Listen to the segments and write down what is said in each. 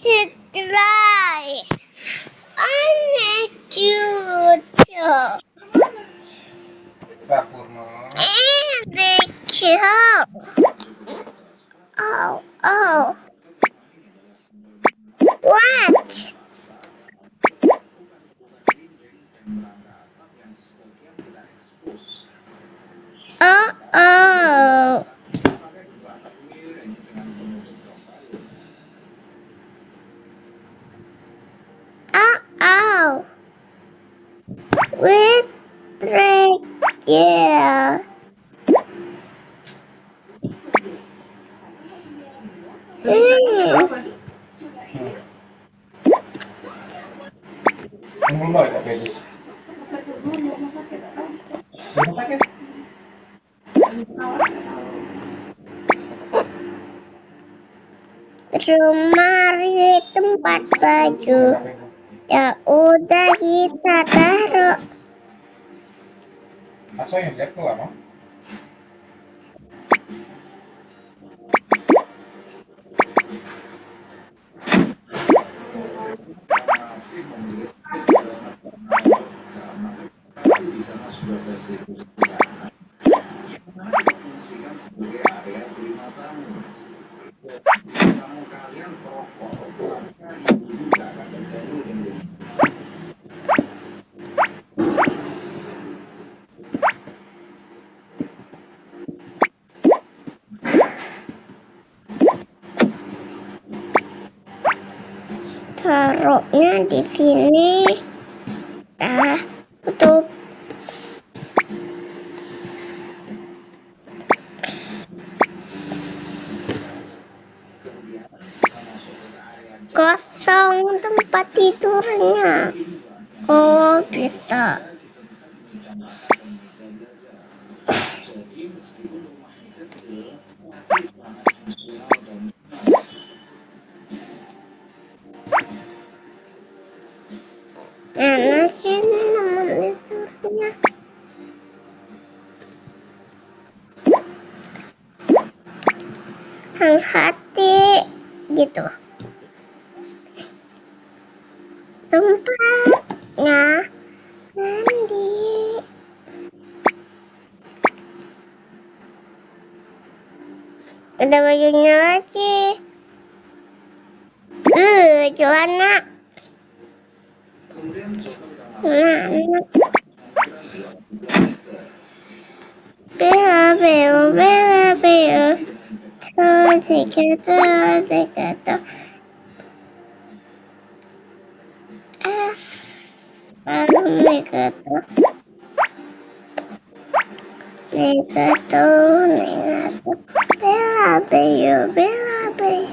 to try. I need you to. And the kill. Oh, oh. What? Oh, oh. Oh, oh. With drink, yeah. Rumah di tempat baju. Ya udah kita taruh. Taruhnya di sini. Tutup. Kosong tempat tidurnya. Oh, bisa. Nah, sini nomor tidurnya. Hati gitu. Tempatnya mandi. Ada bajunya lagi. Celana. Bela, bela, bela, bela. Tiga. Negato. Bela, bela.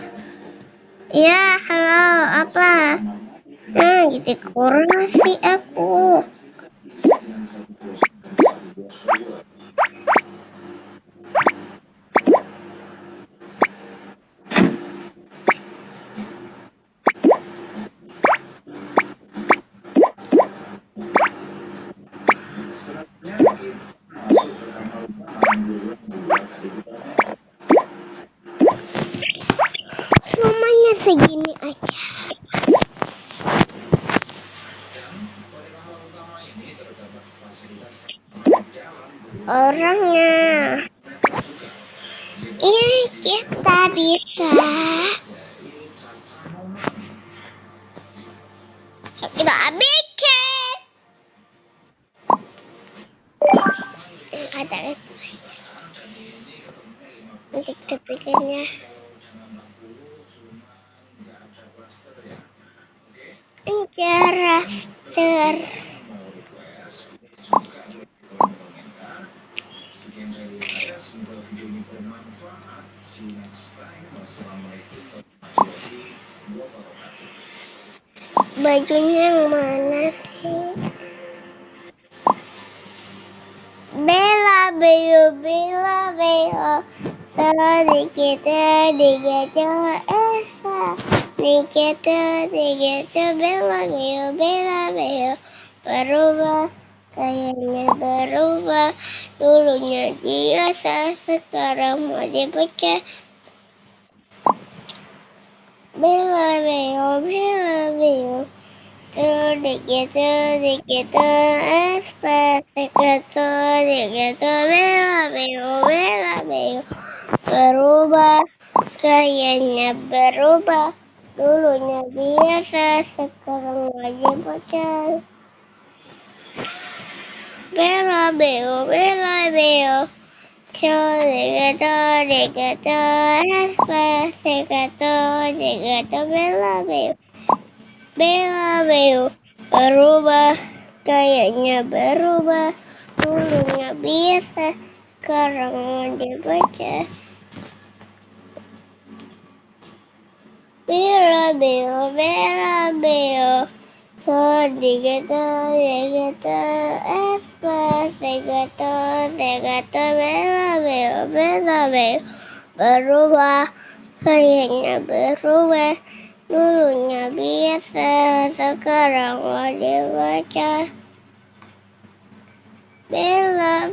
Ya, halo, apa? Jadi kurang sih aku. Rumahnya segini aja. Orangnya. Ini kita bisa. Kita bikin. Ada. Nanti kita bikinnya. Raster. Bajunya yang mana sih? Bela. Sedikit Esa. Sedikit Bela. Berubah. Kayaknya berubah. Dulunya biasa, sekarang mau dipecah. Bela. bela, Dikito, espectato, dikito, bela, berubah, kayaknya berubah. Dulunya biasa, sekarang aja bocah. Bela, dikito, espectato, dikito, bela, berubah, kayaknya berubah. Dulunya biasa, sekarang dibaca. Bela, dikata, dikata, bela, berubah, kayaknya berubah. Dulunya biasa, sekarang dibaca. Bela,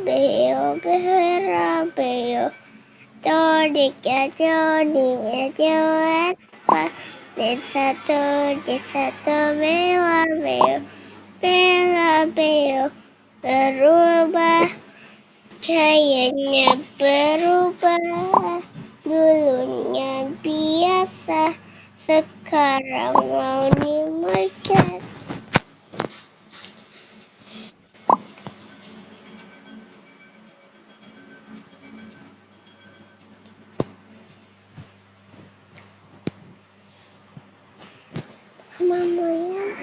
dikata, di satu, bela, berubah, kayaknya berubah. Dulunya biasa, sekarang mau dimakan. Mama yang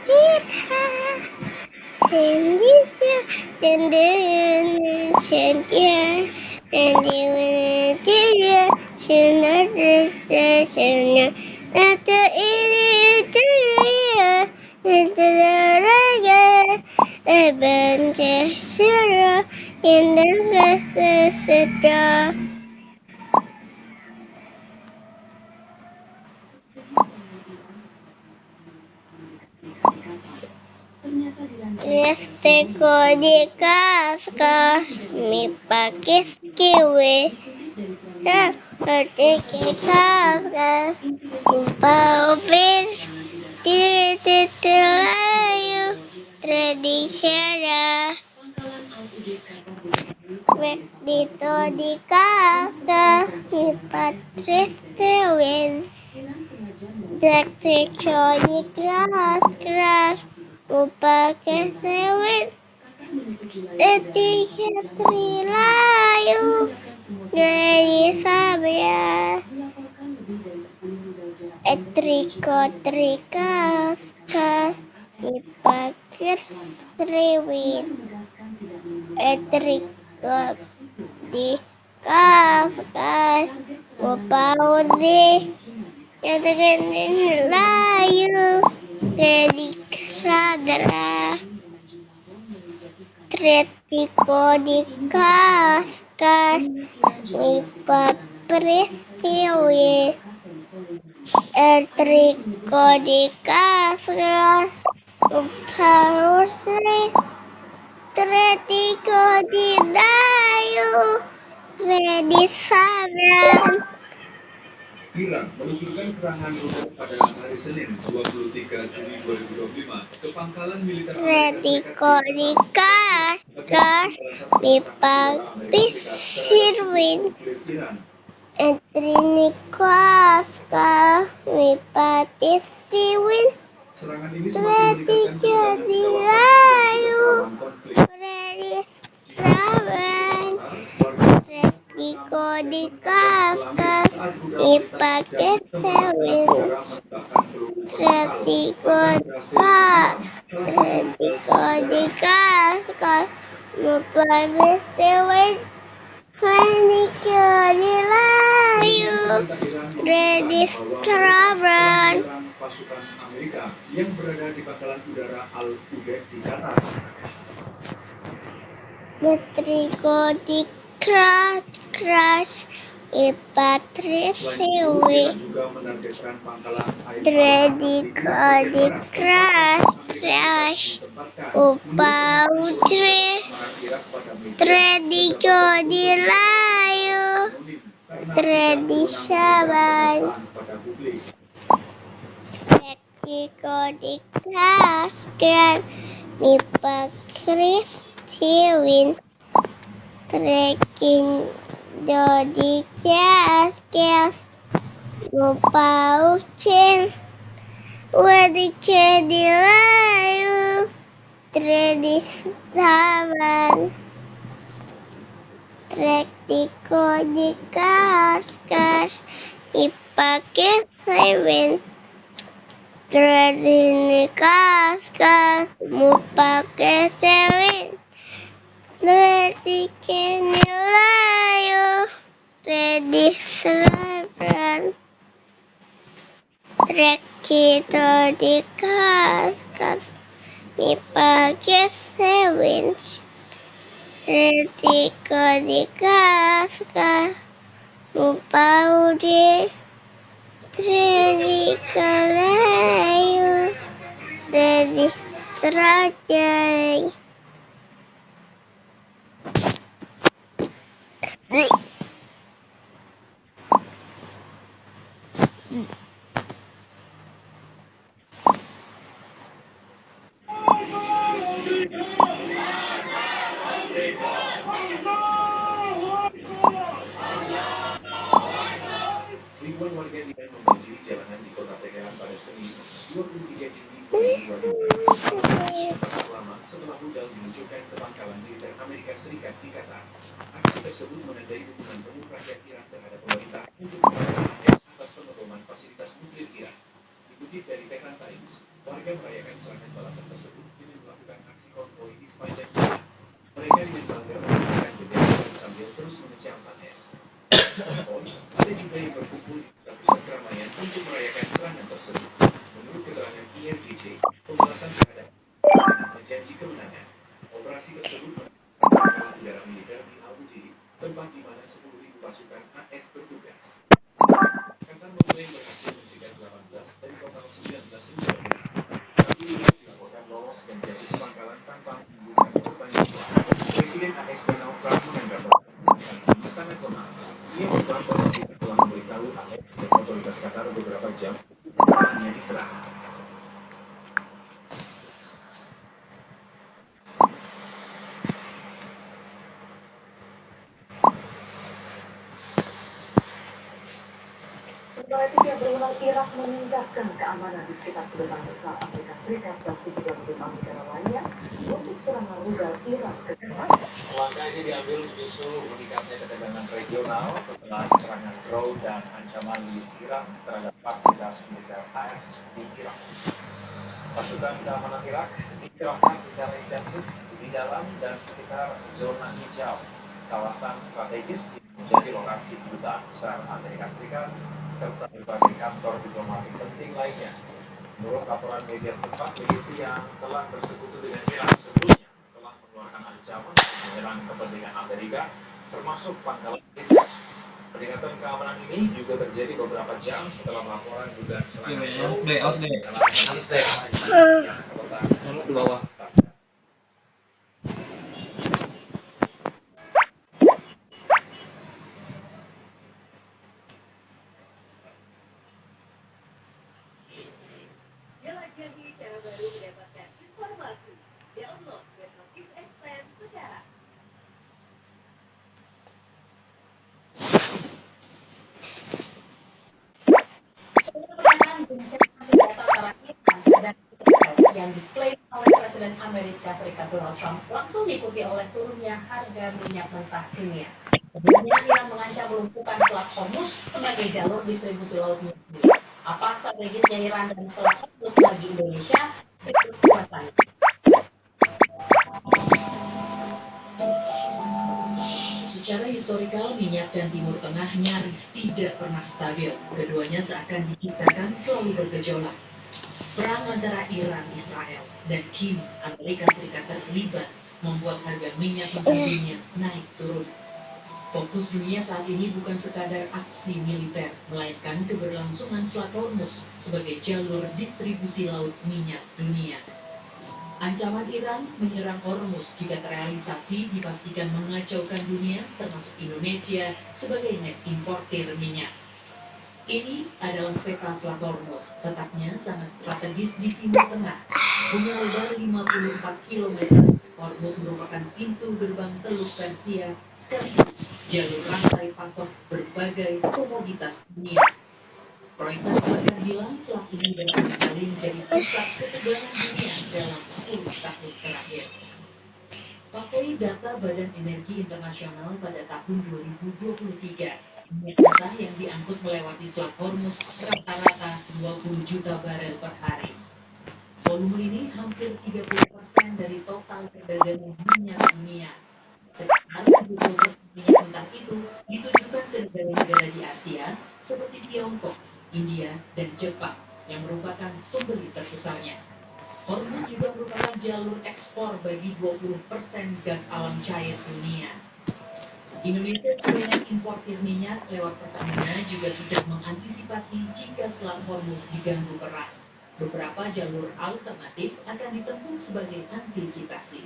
Irha, Sendisya, Nata ini dia, Benci surah, indah kesedar. Resteko di kaskas, mi pakis kiwi. Resteko di kaskas, upin di titelayu tradisional. Dito di kaskas, mi patris tewin. Resteko di kaskas, upake sewin. Etika trilayu dari sabya. Trikas dipakir sriwin. Triko di kaskas upaudi nyatakan layu dari sadra. Tretiko di kaskas lipat presiwi. Triko di kaskas upharusri. Tretiko di dayu redi saran. Iran meluncurkan serangan roket pada hari Senin 23 Juni 2025 ke pangkalan militer Tretiko di kaskas lipat sirwin. Trinikoska lipat sirwin. Serangan ini semakin meningkatkan Tretiko ketegangan di di kawasan layu rawan konflik. redi saran. Tretiko di kaskas dipake sewin. Tretiko di kaskas lupa sewin. Tretiko di layu redi saran. Pasukan Amerika yang berada di pangkalan udara Al-Udeid di Qatar. Tretiko di kaskas Ipatrisiwi. Tretiko di kaskas upautri. Tretiko di layu tredi saban. dikeraskan dipakai trekking dodi jas lupa ucin wadike dilayu tradisi taman trek dikeraskan dipakai sewen tradisi kaskas mau pakai sewen tradisi nilayu tradisi selatan trek kita dikaskas dipakai sewen tradisi dikaskas lupa udah tradisi layu tradisi terajai Ribuan warga Iran membanjiri jalanan di kota Teheran pada Senin, 23 Juni 2022. Pasar lama setelah rudal diluncurkan ke pangkalan militer Amerika Serikat di Qatar. Aksi tersebut menandai dukungan penuh rakyat Iran terhadap pemerintah untuk melakukan AS atas pengeboman fasilitas nuklir Iran. Dikutip dari Tehran Times, warga merayakan serangan balasan tersebut dengan melakukan aksi konvoi di sepanjang jalan. Mereka dengan bangga menunjukkan bendera sambil terus mengecam AS. Ada juga yang berkumpul di pusat keramaian untuk merayakan serangan tersebut. Menurut keterangan IRGC, pembalasan terhadap menjanji kemenangan. Operasi tersebut pangkalan udara militer di Abu Dhabi, tempat di mana 10.000 pasukan AS bertugas. Qatar mengklaim berhasil mencegah 18 dari total 19 rudal Iran. Tapi Iran dilaporkan lolos dan jatuh ke pangkalan tanpa menimbulkan korban jiwa. Presiden AS Donald Trump menganggap ini sangat lemah. Ia membantah kita telah memberitahu AS dan otoritas Qatar beberapa jam pangkalannya diserang. Sementara itu, pihak berwenang Irak meningkatkan keamanan di sekitar kedutaan besar Amerika Serikat dan sejumlah kedutaan negara lainnya untuk serangan rudal Irak ke Qatar. Langkah ini diambil menyusul meningkatnya ketegangan regional setelah serangan drone dan ancaman milisi Iran terhadap fasilitas militer AS di Irak. Pasukan keamanan Irak dikerahkan secara intensif di dalam dan sekitar zona hijau, kawasan strategis yang menjadi lokasi kedutaan besar Amerika Serikat serta berbagai kantor diplomatik penting lainnya. Menurut laporan media setempat, milisi yang telah bersekutu dengan Iran sebelumnya telah mengeluarkan ancaman untuk menyerang kepentingan Amerika, termasuk pangkalan militer. Peningkatan keamanan ini juga terjadi beberapa jam setelah laporan dugaan serangan Di bawah. Jelajahi cara baru mendapatkan informasi. Download Metropix Express sekarang. Pernyataan gencatan senjata antara Iran dan Israel yang diklaim oleh Presiden Amerika Serikat Donald Trump langsung diikuti oleh turunnya harga minyak mentah dunia. Sebelumnya, Iran mengancam melumpuhkan Selat Hormuz sebagai jalur distribusi laut minyak dunia. Apa strategisnya Iran dan Selat Hormuz bagi Indonesia? Berikut ulasannya. Secara historikal, minyak dan Timur Tengah nyaris tidak pernah stabil. Keduanya seakan diciptakan selalu bergejolak. Perang antara Iran, Israel, dan kini Amerika Serikat terlibat membuat harga minyak mentah dunia naik turun. Fokus dunia saat ini bukan sekadar aksi militer, melainkan keberlangsungan Selat Hormuz sebagai jalur distribusi laut minyak dunia. Ancaman Iran menyerang Hormuz jika terrealisasi dipastikan mengacaukan dunia, termasuk Indonesia sebagai net importir minyak. Ini adalah peta Selat Hormuz, letaknya sangat strategis di Timur Tengah. Punya lebar 54 km, Hormuz merupakan pintu gerbang Teluk Persia sekaligus jalur rantai pasok berbagai komoditas dunia. Reuters bahkan bilang Selat ini berkali-kali menjadi pusat ketegangan dunia dalam 10 tahun terakhir. Pakai data Badan Energi Internasional pada tahun 2023, minyak mentah yang diangkut melewati Selat Hormuz rata-rata 20 juta barel per hari. Volume ini hampir 30% dari total perdagangan minyak dunia. Sekitar 70% minyak mentah itu ditujukan ke negara-negara di Asia seperti Tiongkok, India, dan Jepang yang merupakan pembeli terbesarnya. Hormuz juga merupakan jalur ekspor bagi 20% gas alam cair dunia. Indonesia sebagai importir minyak lewat Pertamina juga sudah mengantisipasi jika Selat Hormuz diganggu perang. Beberapa jalur alternatif akan ditempuh sebagai antisipasi.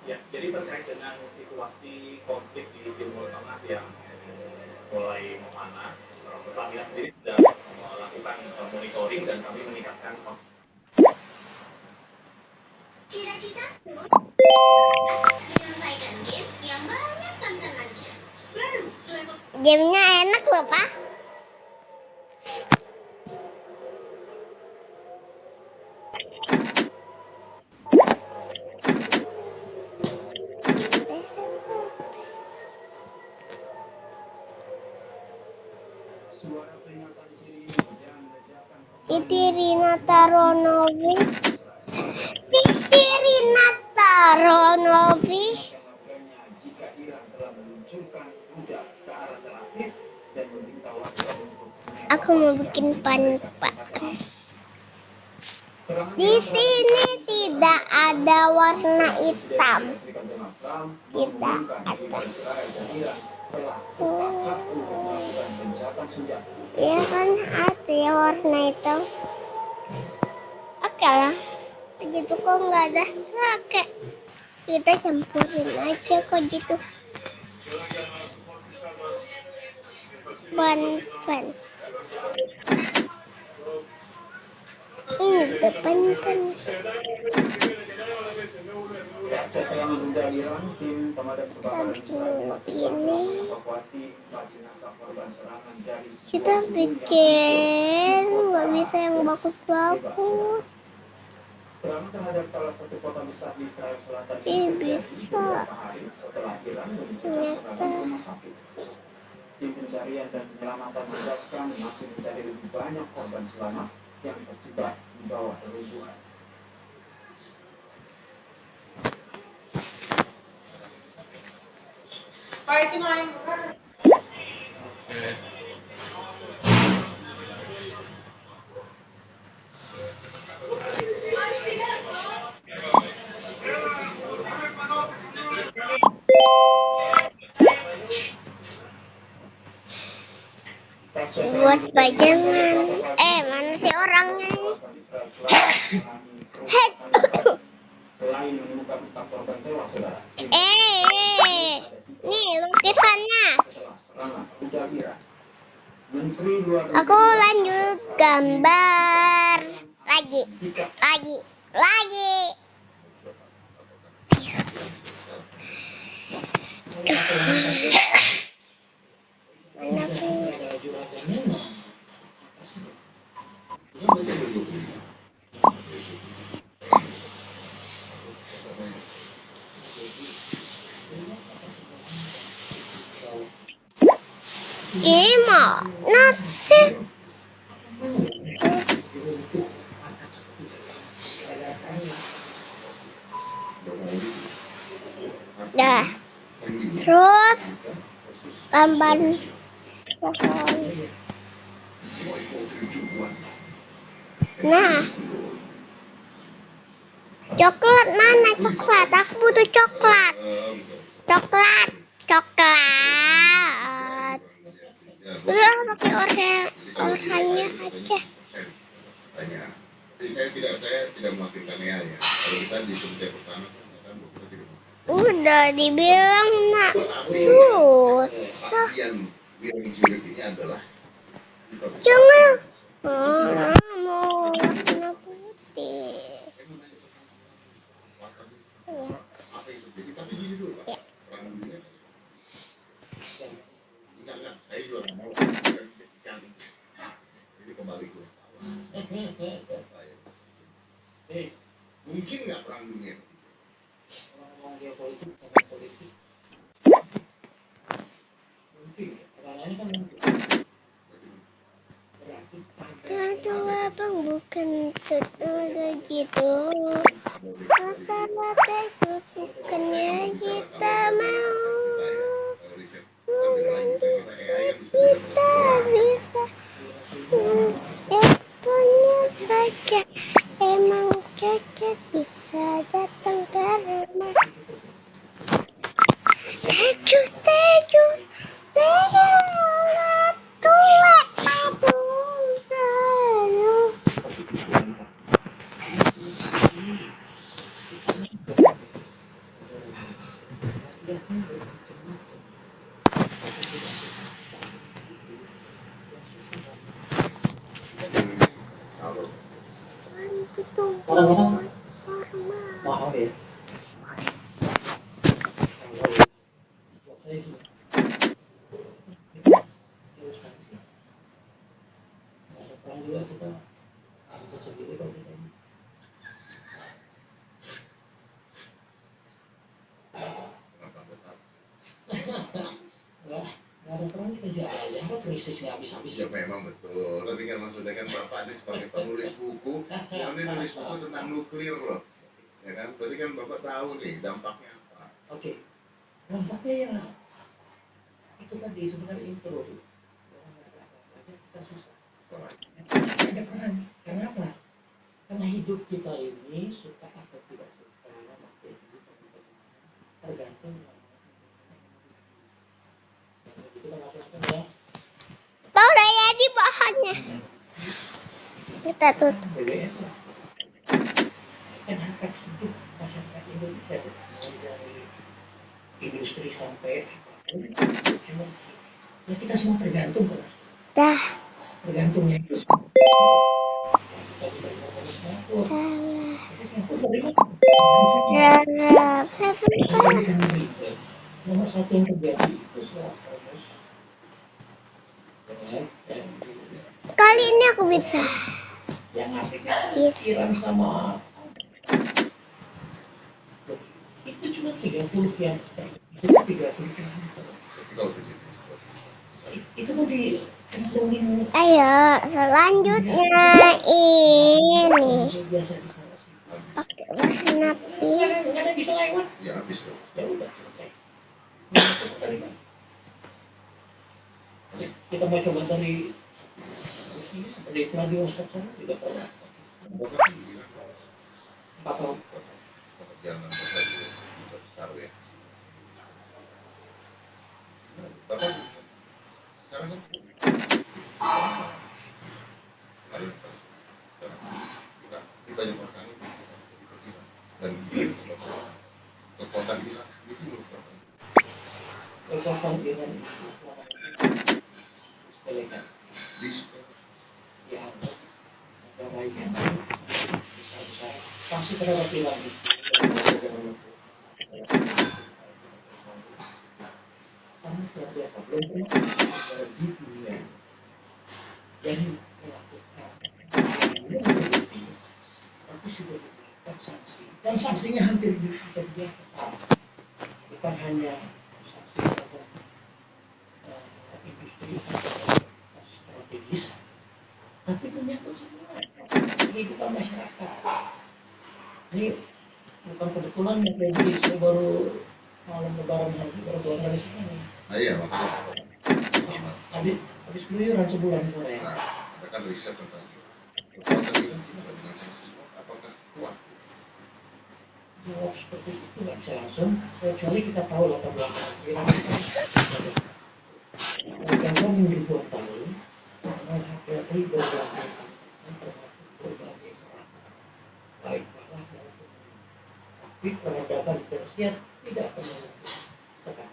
Ya, jadi terkait dengan situasi konflik di Timur Tengah yang mulai memanas, Pertamina sendiri sudah melakukan monitoring dan kami meningkatkan Cita-citaku menyelesaikan game yang banyak tantangannya. Baru level. Gamenya enak loh, Pak. Suara peringatan sirine dan ledakan Titi Rinata Ronovi. Titi Rinata Ronovi. melakukannya jika Iran telah meluncurkan rudal ke arah Tel Aviv dan meminta warga untuk Aku mau bikin panpa. Serangan Di sini tidak ada warna hitam. Tidak ada. telah sepakat untuk melakukan gencatan senjata. Ya kan ada ya warna hitam. Oke lah. Gitu kok nggak ada. Oke. Kita campurin aja kok gitu. Pan. Ini depan kan. Pasca serangan rudal Iran, tim pemadam kebakaran Israel memastikan telah mengevakuasi 4 jenazah korban serangan dari sebuah Kita gedung bikin yang nggak bisa yang bagus-bagus. Serangan terhadap salah satu kota besar di Israel Selatan Ih, ini terjadi bisa. beberapa hari setelah Iran meluncurkan serangan rumah sakit. Tim pencarian dan penyelamatan menegaskan masih mencari lebih banyak korban selamat yang terjebak di bawah reruntuhan. Buat pajangan. Mana sih orangnya ini? Selain menemukan 4 korban tewas, saudara. Nih lukisannya. Setelah serangan rudal Iran, Menteri Luar Negeri Aku lanjut gambar lagi. Mana sih? Ini mah nasi. Dah. Terus gambar pohon. Nah. Coklat mana coklat? Aku butuh coklat. Coklat. Udah pakai oranye aja. Saya tidak mewakilkan ya. Kalau kita di Kementerian Pertahanan kan Udah dibilang nak susah. yang ini adalah Jangan. Mau warna putih. Ya. Apa itu? Jadi tapi gini dulu Pak. Ya. Perang dunia. Enggak, saya juga nggak mau. Jadi kembali ke mungkin nggak perang dunia ketiga? Ngomong geopolitik, politik. Mungkin, karena kan mungkin. Aduh, abang bukan setuju gitu. Masalah teknis bukannya kita mau. Kita bisa teleponnya saja. Emang cocok bisa datang ke rumah. Tejus, tejus, tejus, tua, aduh, aduh. Kadang-kadang mahal ya. Buat saya sih. Ada perang juga kita ikut sendiri kalau kita ini. Nggak ada perang kita jalan ya, krisis nggak habis-habis. Ya memang betul, tapi kan maksudnya kan Bapak ini sebagai penulis buku, yang ini nulis buku tentang nuklir loh, ya kan? Berarti kan Bapak tahu nih dampaknya apa. Oke, dampaknya ya itu tadi sebenarnya intro tuh. Kita susah. Ada perang. Kenapa? Karena hidup kita ini suka atau tidak suka, tergantung. Kita lakukan ya. Tahu udah jadi bahannya. Kita tutup. BBM kan harkat hidup masyarakat Indonesia mulai dari industri sampai ya kita semua tergantung kan. Dah. Tergantungnya itu Salah. nomor satu yang terjadi itu Kali ini aku bisa. yang asiknya Iran sama itu cuma 30 yang itu 30 itu mau dikemplungin. Ayo, selanjutnya ini Biasa pakai bahan api. nggak ada bisa lewat Ya habis loh. ya udah selesai. Kita mau coba dari Vladivostok sana juga tahu Bapak kan di Irak, Pak tahu. perjalanan Bapak juga besar ya. Bapak sekarang kan sekarang kita banyak orang dan kekuatan Irak itu merupakan Kekuatan Iran itu sepelekan di ya negara yang besar-besar pasti terhadap Iran itu sangat luar biasa belum pernah di dunia yang melakukan tapi sudah diberikan sanksi dan sanksinya hampir bisa dilakukan bukan hanya sanksi terhadap industri strategis tapi menyangkut semua kehidupan masyarakat. Ini bukan kebetulan ya jadi saya baru malam lebaran hari baru 2 kali sekali. iya makanya Habis keluyuran sebulan sore. nah, ada kan riset tentang kekuatan Iran gimana dengan sanksi semua apakah kuat? Jawab seperti itu nggak bisa langsung kecuali kita tahu latar belakang Iran Iran yang ribuan tahun menghadapi berbagai termasuk berbagai perang baik kalah maupun tapi peradaban Persia tidak pernah sekarang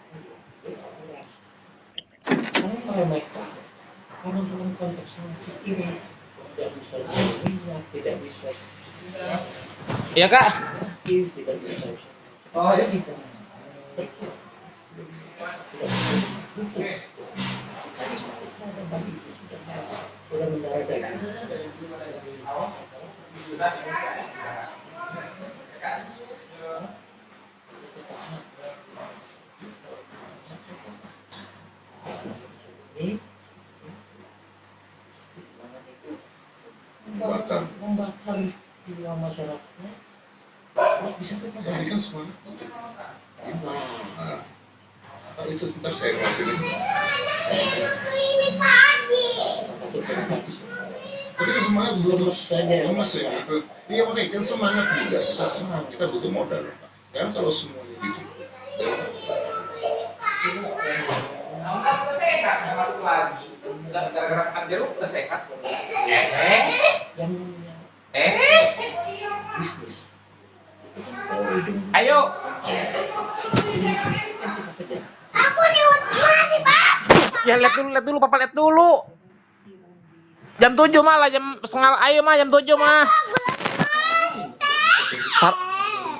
orang meremehkan karena dalam Tidak bisa. Iya kak. Tidak bisa. Oh ya kita. Sudah mendarat. Bakar. Membakar jiwa masyarakatnya. Bisa kita Ini kan semangat. Nah, itu ntar saya ngelakuin. Ini pagi. Tapi kan semangat butuh saja. lemas ya gitu. Iya makanya kan semangat juga. Kita butuh modal. Sekarang kalau semuanya gitu. Kamu kan udah sehat, masuk lagi. Gara-gara makan jeruk udah sehat. Bisnis. Ayo. Aku lewat mana, Pak? Ya lihat dulu, Papa lihat dulu. Jam 7 malah, ayo mah jam 7 mah.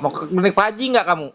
Mau ke klinik Pak Haji nggak kamu?